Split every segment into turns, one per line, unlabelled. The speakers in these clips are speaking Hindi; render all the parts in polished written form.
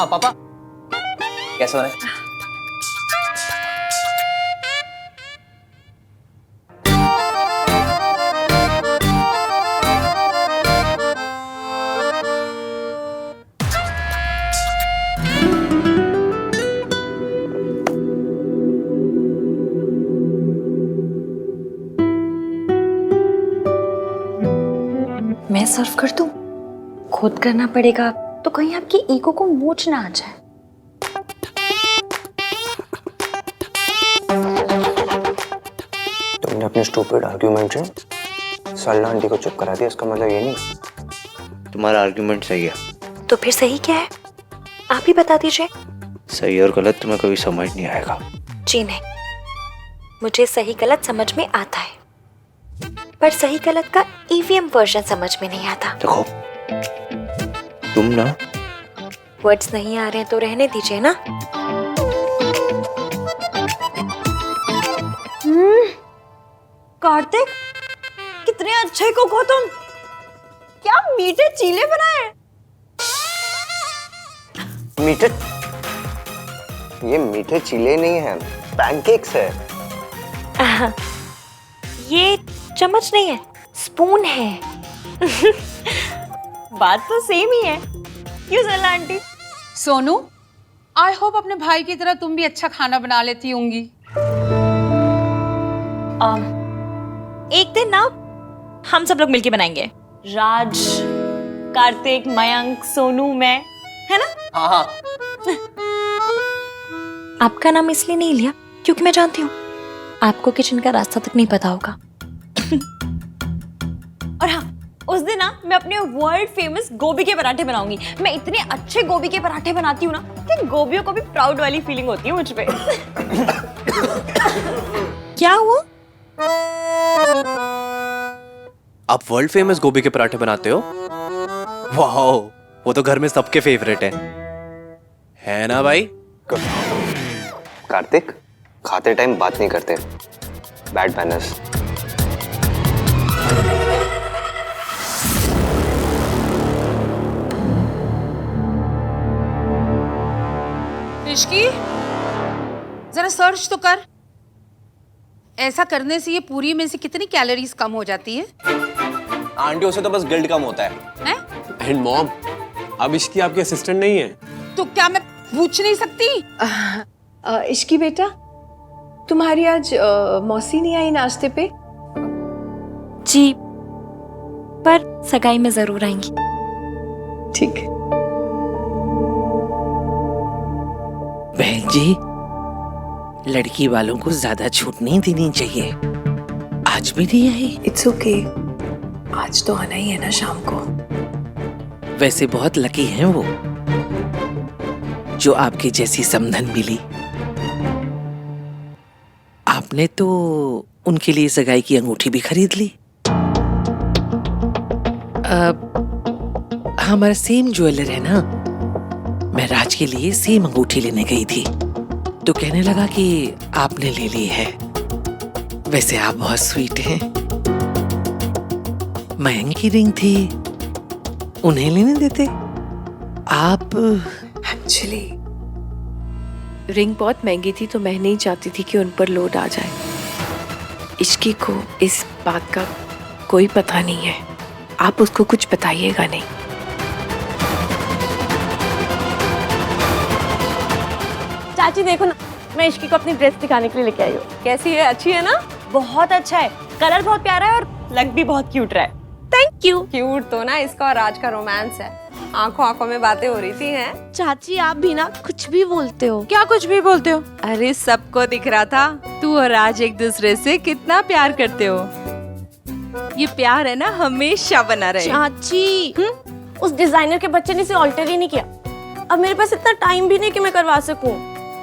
हाँ पापा कैसे हो रहे?
मैं सर्व कर दूं? खुद करना पड़ेगा तो कहीं आपकी ईगो को मोच ना आ जाए।
तुमने अपने स्टूपिड आर्ग्यूमेंट से सरला आंटी को चुप करा दिया, इसका मतलब ये नहीं। तुम्हारा आर्ग्यूमेंट सही है।
तो फिर सही क्या है? आप ही बता दीजिए।
सही और गलत तुम्हें कभी समझ नहीं आएगा।
जी नहीं, मुझे सही गलत समझ में आता है, पर सही गलत का ईवीएम वर्जन समझ में नहीं आता।
देखो तुम ना
वर्ड्स नहीं आ रहे हैं तो रहने दीजिए ना। कार्तिक, कितने अच्छे कुक हो तुम। क्या मीठे चीले बनाए।
मीठे, ये मीठे चीले नहीं है, पैनकेक्स है।
ये चम्मच नहीं है, स्पून है। बात तो सेम ही है। क्यों सरला आंटी?
सोनू, आई होप अपने भाई की तरह तुम भी अच्छा खाना बना लेती होंगी।
एक दिन ना हम सब लोग मिलके बनाएंगे। राज, कार्तिक, मयंक, सोनू, मैं, है ना?
हाँ हाँ
आपका नाम इसलिए नहीं लिया क्योंकि मैं जानती हूँ आपको किचन का रास्ता तक नहीं पता होगा। और हाँ, उस दिन ना मैं अपने वर्ल्ड फेमस गोभी के पराठे बनाऊंगी। मैं इतने अच्छे गोभी के पराठे बनाती हूँ ना कि गोभियों को भी प्राउड वाली फीलिंग होती है मुझ पे। क्या हुआ?
आप वर्ल्ड फेमस गोभी के पराठे बनाते हो? वाह, वो तो घर में सबके फेवरेट है ना भाई?
कार्तिक, खाते टाइम बात नहीं करते, बैड मैनर्स।
ऋषि, जरा सर्च तो कर। ऐसा करने से ये पूरी में से कितनी कैलोरीज कम हो जाती है?
आंटियों से तो बस गिल्ट कम होता है।
हैं?
एंड मॉम, अब इसकी आपकी असिस्टेंट नहीं है।
तो क्या मैं पूछ नहीं सकती?
इश्की बेटा, तुम्हारी आज मौसी नहीं आई नाश्ते पे?
जी, पर सगाई में जरूर आएंगी।
ठीक है।
बहन जी, लड़की वालों को ज्यादा छूट नहीं देनी चाहिए। आज भी नहीं आई।
इट्स ओके, आज तो आना ही है ना शाम को।
वैसे बहुत लकी हैं वो जो आपकी जैसी समधन मिली। आपने तो उनके लिए सगाई की अंगूठी भी खरीद ली। हमारा सेम ज्वेलर है ना, मैं राज के लिए सेम अंगूठी लेने गई थी तो कहने लगा कि आपने ले ली है। वैसे आप बहुत स्वीट हैं। मयंक की रिंग थी, उन्हें लेने देते आप।
एक्चुअली रिंग बहुत महंगी थी तो मैं नहीं चाहती थी कि उन पर लोड आ जाए। इश्की को इस बात का कोई पता नहीं है, आप उसको कुछ बताइएगा नहीं।
चाची देखो ना, मैं इश्की को अपनी ड्रेस दिखाने के लिए लेके आई हूँ। कैसी है? अच्छी है ना?
बहुत अच्छा है, कलर बहुत प्यारा है और लग भी बहुत क्यूट रहा है। Thank you.
क्यूट तो ना इसका और राज का रोमांस है। आंखों आंखों में बातें हो रही थी हैं।
चाची आप भी ना कुछ भी बोलते हो।
क्या कुछ भी बोलते हो? अरे सबको दिख रहा था तू और राज एक दूसरे से कितना प्यार करते हो। ये प्यार है ना हमेशा बना रहे।
चाची, उस डिजाइनर के बच्चे ने इसे ऑल्टर ही नहीं किया। अब मेरे पास इतना टाइम भी नहीं कि मैं करवा सकूं।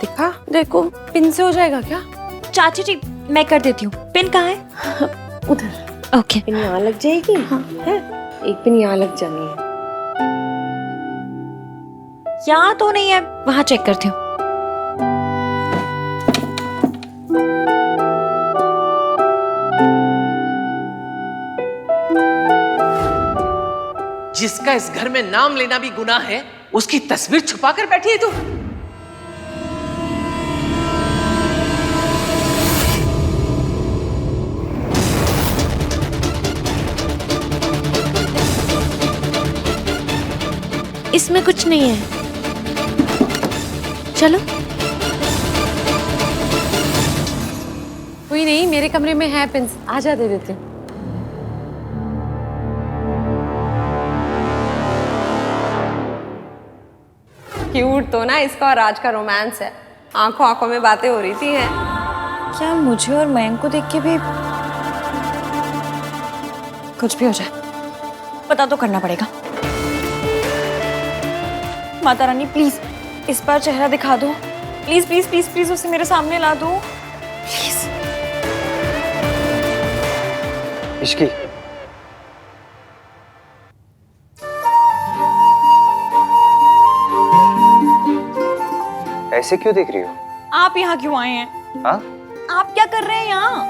दिखा, देखो पिन से हो जाएगा क्या?
चाची जी, मैं कर देती हूँ। पिन कहाँ है?
उधर।
ओके।
पिन यहाँ लग जाएगी। हाँ। है? एक पिन यहाँ लग जानी है।
यहाँ तो नहीं है, वहाँ चेक करती हूँ।
जिसका इस घर में नाम लेना भी गुनाह है,
उसकी तस्वीर छुपा कर बैठी है तू।
इसमें कुछ नहीं है, चलो।
कोई नहीं, मेरे कमरे में है पिंस, आजा दे देती हूँ। क्यूट तो ना इसका और राज का रोमांस है, आंखों आंखों में बातें हो रही थी हैं।
क्या मुझे और मयंक को देख के भी कुछ भी हो जाए पता तो करना पड़ेगा। माता रानी प्लीज इस बार चेहरा दिखा दो, प्लीज प्लीज प्लीज प्लीज उसे मेरे सामने ला दो प्लीज।
इश्की, ऐसे क्यों देख रही हो?
आप यहाँ क्यों आए हैं?
हाँ?
आप क्या कर रहे हैं यहाँ?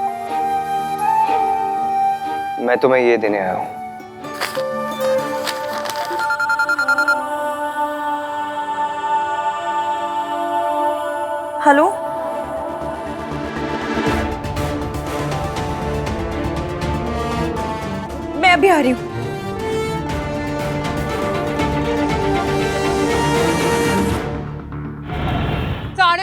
मैं तुम्हें ये देने आया हूँ।
हेलो, मैं अभी आ रही हूँ।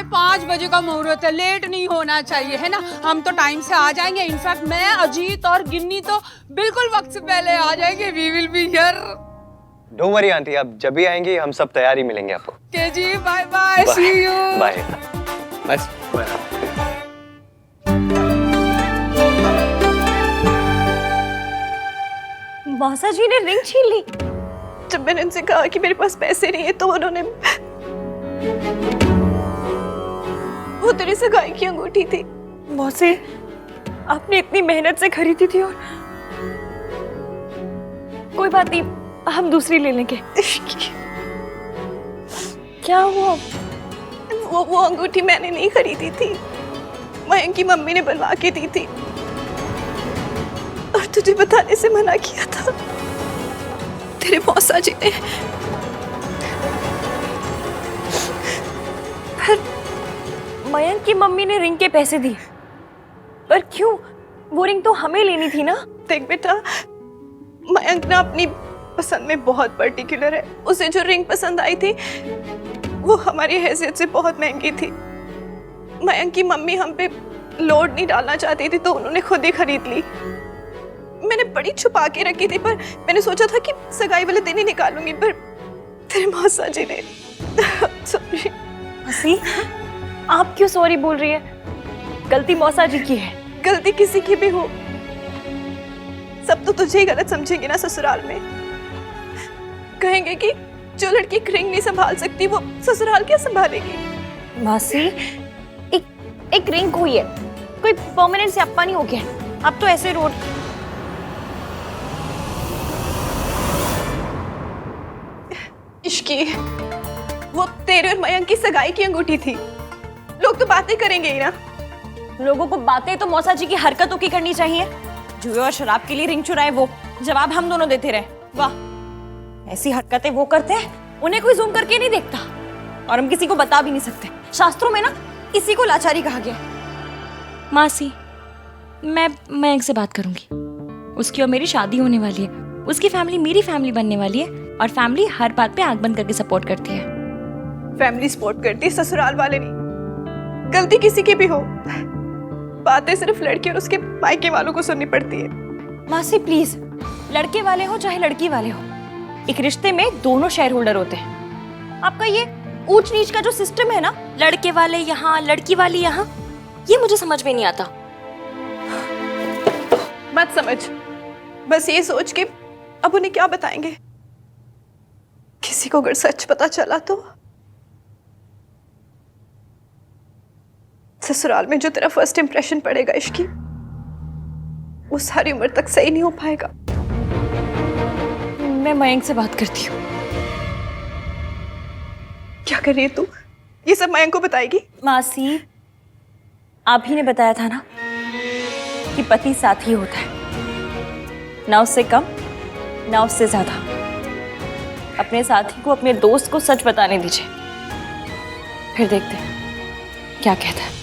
5:30 बजे का मुहूर्त है, लेट नहीं होना चाहिए है ना। हम तो टाइम से आ जाएंगे। इनफैक्ट मैं, अजीत और गिन्नी तो बिल्कुल वक्त से पहले आ जाएंगे। We will be here.
Don't worry aunty, आप जब भी आएंगी हम सब तैयारी मिलेंगे आपको।
के जी, bye bye, see you,
bye bye.
मौसा जी ने रिंग छीन ली। जब मैंने उनसे कहा कि मेरे पास पैसे नहीं है तो उन्होंने, वो तेरी सगाई की अंगूठी थी मौसे, आपने इतनी मेहनत से खरीदी थी। और कोई बात नहीं, हम दूसरी ले लेंगे। क्या हुआ? वो अंगूठी मैंने नहीं खरीदी थी, मयंक की मम्मी ने बनवा के दी थी और तुझे बताने से मना किया था तेरे मौसा जी ने। मयंक की मम्मी ने रिंग के पैसे दिए, पर क्यों? वो रिंग तो हमें लेनी थी ना। देख बेटा, मयंक ना अपनी पसंद में बहुत पर्टिकुलर है। उसे जो रिंग पसंद आई थी वो हमारी हैसियत से बहुत महंगी थी। मयंक की मम्मी हम पे लोड नहीं डालना चाहती थी तो उन्होंने खुद ही खरीद ली। मैंने बड़ी छुपा के रखी थी, पर मैंने सोचा था कि सगाई वाले दिन ही निकालूंगी, पर तेरे मौसा जी ने। सॉरी। हसी, आप क्यों सॉरी बोल रही है? गलती मौसा जी की है। गलती किसी की भी हो, सब तो तुझे ही गलत समझेंगे ना ससुराल में। कहेंगे कि जो लड़की एक रिंग नहीं संभाल सकती वो ससुराल क्या संभालेगी। मासी, एक रिंग हुई है, कोई परमानेंट स्यापा नहीं हो गया। अब तो ऐसे रोड इश्की, वो तेरे और मयंक की सगाई की अंगूठी थी। लोग तो बातें करेंगे ही ना। लोगों को बातें तो मौसा जी की हरकतों की करनी चाहिए। जुए और शराब के लिए रिंग चुराए, वो जवाब हम दोनों देते रहे। वाह, ऐसी हरकतें वो करते हैं, उन्हें कोई जूम करके नहीं देखता और हम किसी को बता भी नहीं सकते। शास्त्रों में ना इसी को लाचारी कहा गया। मासी, मैं मयंक से बात करूंगी। उसकी और मेरी शादी होने वाली है, उसकी फैमिली मेरी फैमिली बनने वाली है और फैमिली हर बात पे आंख बंद करके सपोर्ट करती है। फैमिली सपोर्ट करती है, ससुराल वाले नहीं। गलती किसी की भी हो, बातें सिर्फ लड़की और उसके मायके वालों को सुननी पड़ती है। मासी प्लीज, लड़के वाले हो चाहे लड़की वाले हो, एक रिश्ते में दोनों शेयर होल्डर होते हैं। आपका ये ऊंच नीच का जो सिस्टम है ना, लड़के वाले यहाँ लड़की वाली यहाँ, ये मुझे समझ में नहीं आता। मत समझ, बस ये सोच के अब उन्हें क्या बताएंगे। किसी को अगर सच पता चला तो ससुराल में जो तेरा फर्स्ट इंप्रेशन पड़ेगा इश्की, वो सारी उम्र तक सही नहीं हो पाएगा। मैं मयंक से बात करती हूँ। क्या कर रही है तू? ये सब मयंक को बताएगी? मासी, आप ही ने बताया था ना कि पति साथी होता है, ना उससे कम ना उससे ज्यादा। अपने साथी को, अपने दोस्त को सच बताने दीजिए, फिर देखते हैं क्या कहता है।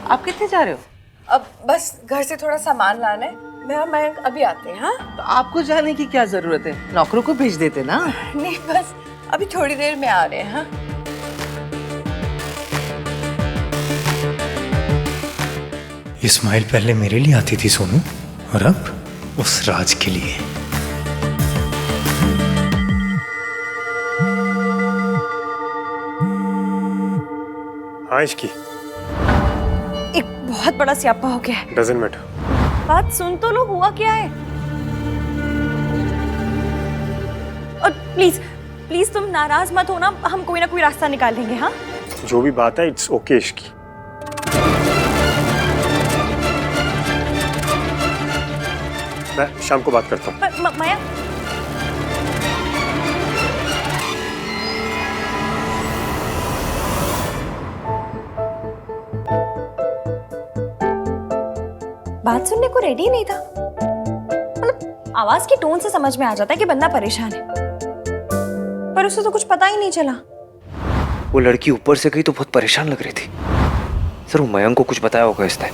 आप कितने जा रहे हो?
अब बस घर से थोड़ा सामान लाना है। मैं और मयंक अभी आते हैं। हाँ,
तो आपको जाने की क्या जरूरत है, नौकरों को भेज देते ना।
नहीं बस अभी थोड़ी देर में आ रहे हैं। हाँ,
ये स्माइल पहले मेरे लिए आती थी सोनू, और अब उस राज के लिए।
हाँ इश्की,
एक बहुत बड़ा स्यापा हो गया है।
Doesn't matter.
बात सुन तो लो, हुआ क्या है? और प्लीज प्लीज तुम नाराज मत हो ना, हम कोई ना कोई रास्ता निकाल लेंगे। हाँ,
जो भी बात है इट्स ओके इश्की। मैं शाम को बात करता हूँ।
पर माया, बात सुनने को रेडी नहीं था। मतलब आवाज की टोन से समझ में आ जाता है कि बंदा परेशान है, पर उसे तो कुछ पता ही नहीं चला।
वो लड़की ऊपर से गई तो बहुत परेशान लग रही थी। सर वो मयंक को कुछ बताया होगा इसने।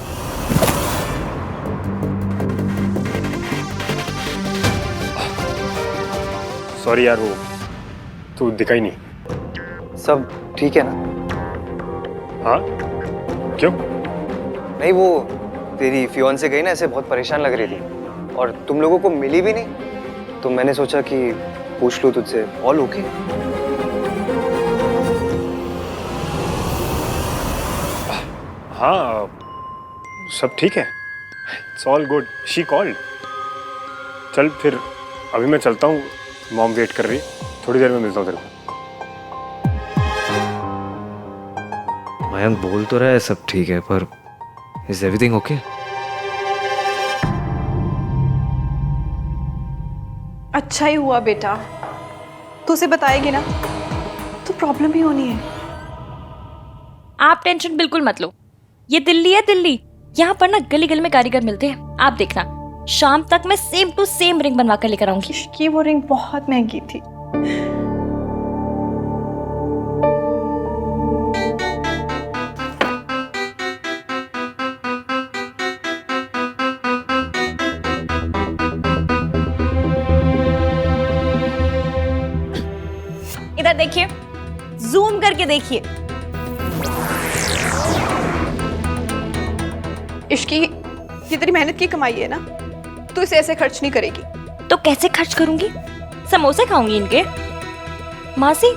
सॉरी यार, वो तू दिखा ही नहीं।
सब ठीक है ना?
हाँ क्यों?
नहीं, वो तेरी फियोंसे गई ना, ऐसे बहुत परेशान लग रही थी और तुम लोगों को मिली भी नहीं, तो मैंने सोचा कि पूछ लूं तुझसे। All okay?
हाँ सब ठीक है, it's all good. She called. चल फिर अभी मैं चलता हूँ, मॉम वेट कर रही, थोड़ी देर में मिलता हूँ तेरे को।
मयंक बोल तो रहा है सब ठीक है, पर इज एवरीथिंग ओके?
अच्छा ही हुआ बेटा, तो उसे बताएगी ना तो प्रॉब्लम ही होनी है।
आप टेंशन बिल्कुल मत लो, ये दिल्ली है दिल्ली, यहाँ पर ना गली गली में कारीगर मिलते हैं। आप देखना, शाम तक मैं सेम टू सेम रिंग बनवा कर लेकर आऊंगी।
कि वो रिंग बहुत महंगी थी। इधर देखिए, जूम करके देखिए।
इश्की, ये तेरी मेहनत की कमाई है ना, तू इसे ऐसे खर्च नहीं करेगी।
तो कैसे खर्च करूंगी? समोसे खाऊंगी इनके। मासी,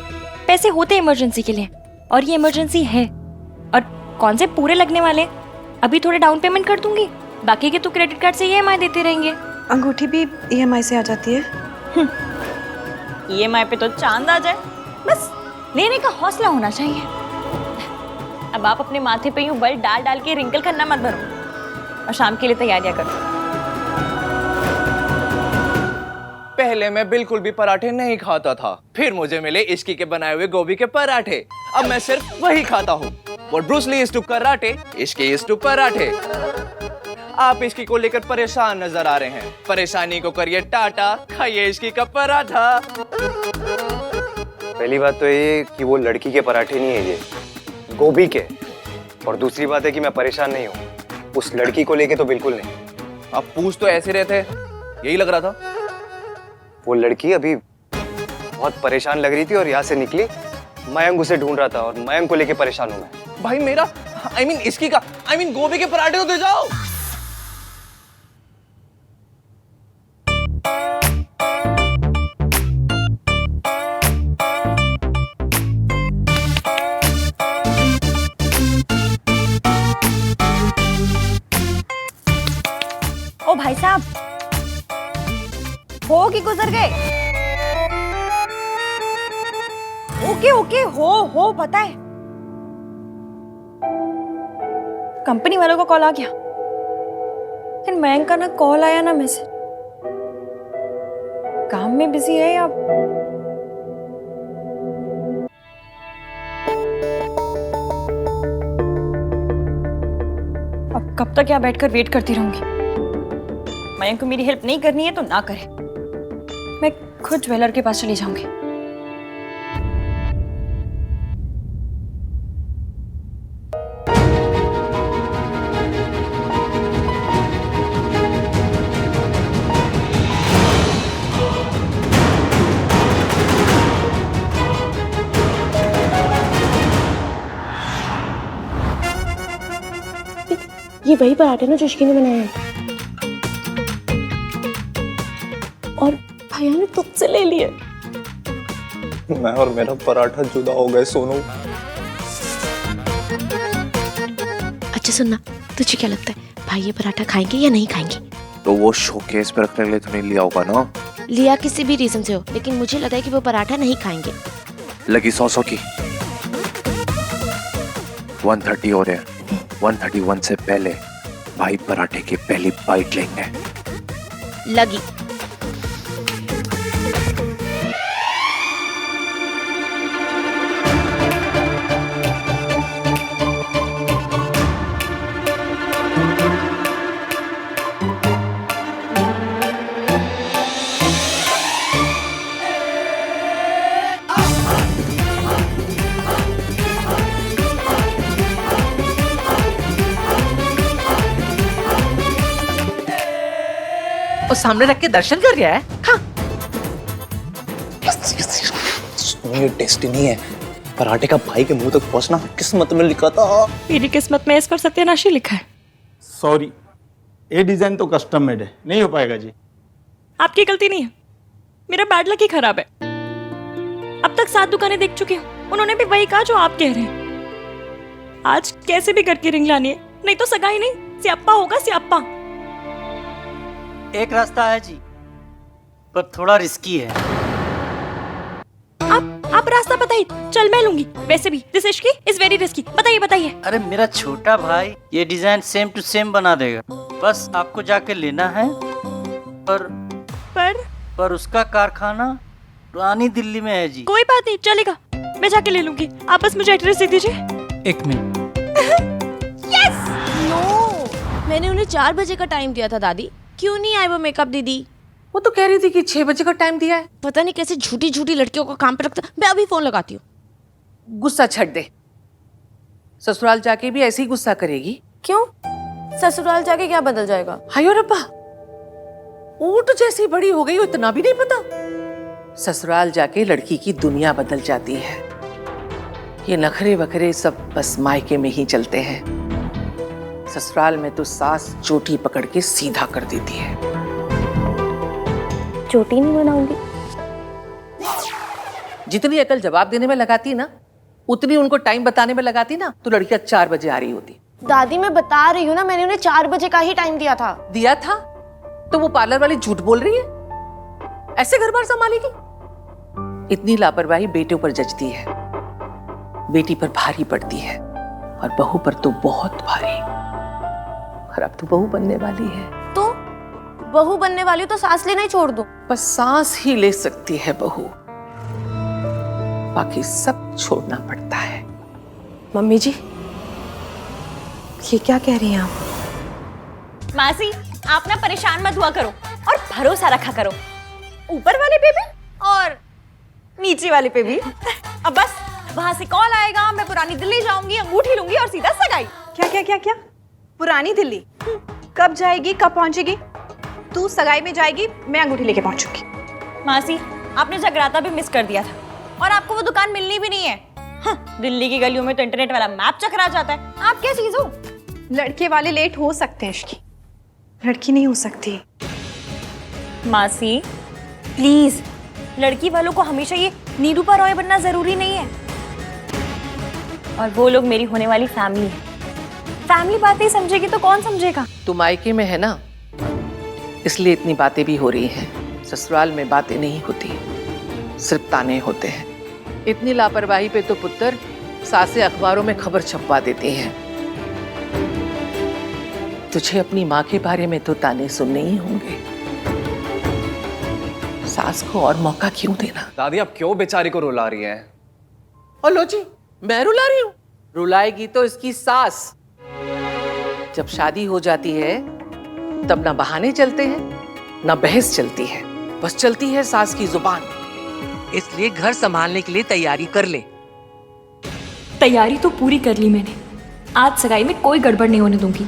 पैसे होते इमरजेंसी के लिए, और ये इमरजेंसी है। और कौन से पूरे लगने वाले? अभी थोड़े डाउन पेमेंट कर दूंगी, बाकी के तो क्रेडिट कार्ड से EMI देते रहेंगे।
अंगूठी भी EMI से आ जाती है। EMI पे तो चांद आ जाए, बस लेने का हौसला होना चाहिए। अब आप अपने माथे पे यूं बल डाल डाल के रिंकल करना मत भरो, और शाम के लिए तैयारियां करो।
पहले मैं बिल्कुल भी पराठे नहीं खाता था, फिर मुझे मिले इश्की के बनाए हुए गोभी के पराठे। अब मैं सिर्फ वही खाता हूँ। What Bruce Lee is to karate, Ishki is to पराठे। आप इश्की को लेकर परेशान नजर आ रहे हैं, परेशानी को करिए टाटा, खाइए इश्की का पराठा।
पहली बात तो ये कि वो लड़की के पराठे नहीं है, ये गोभी के। और दूसरी बात है कि मैं परेशान नहीं हूँ, उस लड़की को लेके तो बिल्कुल नहीं।
आप पूछ तो ऐसे रहे थे, यही लग रहा था।
वो लड़की अभी बहुत परेशान लग रही थी और यहाँ से निकली, मयंक उसे ढूंढ रहा था और मयंक को लेके परेशान हूँ मैं।
भाई मेरा इसकी का गोभी के पराठे तो दे जाओ।
ओ भाई साहब, हो कि गुजर गए? ओके ओके, हो पता है। कंपनी वालों का कॉल आ गया, लेकिन मयंक का ना कॉल आया ना मैसेज। काम में बिजी है या अब कब तक यहाँ बैठकर वेट करती रहूंगी? मयंक को मेरी हेल्प नहीं करनी है तो ना करे। मैं
खुद ज्वेलर के पास चली जाऊंगी।
ये वही पराठे ना जो इश्की ने बनाए हैं और भैया ने तुझसे ले लिए।
मैं और मेरा पराठा जुदा हो गए सोनू।
अच्छा सुनना, तुझे क्या लगता है भाई ये पराठा खाएंगे या नहीं खाएंगे?
तो वो शोकेस पे रखने के लिए तो नहीं लिया होगा ना?
लिया किसी भी रीजन से हो, लेकिन मुझे लगा है कि वो पराठा नहीं खाएंगे।
लगी 100 की 130 हो रहे हैं। 131 से पहले भाई पराठे की पहली बाइट लेंगे।
लगी।
और सामने रख के दर्शन कर रहा है। हाँ।
ये डेस्टिनी है। पराठे का भाई के मुंह तक पहुंचना किस्मत में लिखा था।
मेरी किस्मत में इस पर सत्यानाशी लिखा है।
सॉरी, ये डिजाइन तो कस्टम मेड है, नहीं हो पाएगा जी।
आपकी गलती नहीं है, मेरा बैड लक ही खराब है। अब तक 7 दुकानें देख चुकी हूँ, उन्होंने भी वही कहा जो आप कह रहे हैं। आज कैसे भी करके रिंग लानी है, नहीं तो सगाई नहीं, स्याप्पा होगा स्याप्पा।
एक रास्ता है जी, पर थोड़ा रिस्की है।
आप रास्ता बताइए, चल मैं लूंगी। वैसे भी this Ishki is very risky. बताइए बताइए।
अरे मेरा छोटा भाई ये डिजाइन सेम टू सेम बना देगा, बस आपको जाके लेना है। पर उसका कारखाना पुरानी दिल्ली में है जी।
कोई बात नहीं, चलेगा, मैं जाके ले लूंगी। आप बस मुझे एड्रेस दे दीजिए।
1 मिनट।
यस। नो, मैंने उन्हें 4 बजे का टाइम दिया था दादी। क्यों नहीं आए वो मेकअप दीदी?
वो तो कह रही थी कि 6 बजे का टाइम दिया है।
पता नहीं कैसे झूठी झूठी लड़कियों को काम पे रखता। मैं अभी फोन लगाती हूँ।
गुस्सा छੱड दे, ससुराल जाके भी ऐसे ही गुस्सा करेगी।
क्यों? ससुराल जाके क्या बदल जाएगा?
हायो रब्बा, ऊँट जैसी बड़ी हो गई हो, इतना भी नहीं पता। ससुराल जाके लड़की की दुनिया बदल जाती है। ये नखरे वखरे सब बस मायके में ही चलते हैं। ससुराल में तो सास चोटी पकड़ के सीधा कर देती है।
चोटी नहीं बनाऊंगी।
जितनी अकल जवाब देने में लगाती ना, उतनी उनको टाइम बताने में लगाती ना, तो लड़कियां 4 बजे आ रही होती।
दादी मैं बता रही हूँ ना, मैंने उन्हें 4 बजे का ही टाइम दिया था।
दिया था तो वो पार्लर वाली झूठ बोल रही है? ऐसे घर बार संभालेगी? इतनी लापरवाही बेटे पर जचती है, बेटी पर भारी पड़ती है, और बहू पर तो बहुत भारी। और अब तो बहू बनने वाली है।
तो बहू बनने वाली तो सांस लेना ही छोड़ दो।
बस सांस ही ले सकती है बहू, बाकी सब छोड़ना पड़ता है।
मम्मी जी, ये क्या कह रही हैं आप?
मासी, आप ना परेशान मत हुआ करो और भरोसा रखा करो, ऊपर वाले पे भी और नीचे वाले पे भी। अब बस वहां से कॉल आएगा, मैं पुरानी दिल्ली जाऊंगी, अंगूठी लूंगी और सीधा सगाई।
क्या क्या क्या क्या? पुरानी दिल्ली कब जाएगी, कब पहुंचेगी? तू सगाई में जाएगी, मैं अंगूठी लेके पहुंचूंगी।
मासी, आपने जगराता भी मिस कर दिया था और आपको वो दुकान मिलनी भी नहीं है। हाँ, दिल्ली की गलियों में तो इंटरनेट वाला मैप चकरा जाता है। आप क्या चीज हो?
लड़के वाले लेट हो सकते हैं इश्की, लड़की नहीं हो सकती।
मासी प्लीज, लड़की वालों को हमेशा ये नीरूपा रॉय बनना जरूरी नहीं है। और वो लोग मेरी होने वाली फैमिली है। फैमिली बातें समझेगी तो कौन समझेगा?
तुम मायके में है ना, इसलिए इतनी बातें भी हो रही हैं। ससुराल में बातें नहीं होती, सिर्फ ताने होते हैं। इतनी लापरवाही पे तो पुत्र सासे अखबारों में खबर छपवा देती हैं। तुझे अपनी माँ के बारे में तो ताने सुनने ही होंगे। सास को और मौका क्यों देना?
दादी आप क्यों बेचारी को रुला रही हैं?
और लो जी, मैं रुला रही हूँ? रुलाएगी तो इसकी सास। जब शादी हो जाती है तब ना बहाने चलते हैं ना बहस चलती है, बस चलती है सास की जुबान।
इसलिए घर संभालने के लिए तैयारी कर ले।
तैयारी तो पूरी कर ली मैंने। आज सगाई में कोई गड़बड़ नहीं होने दूंगी।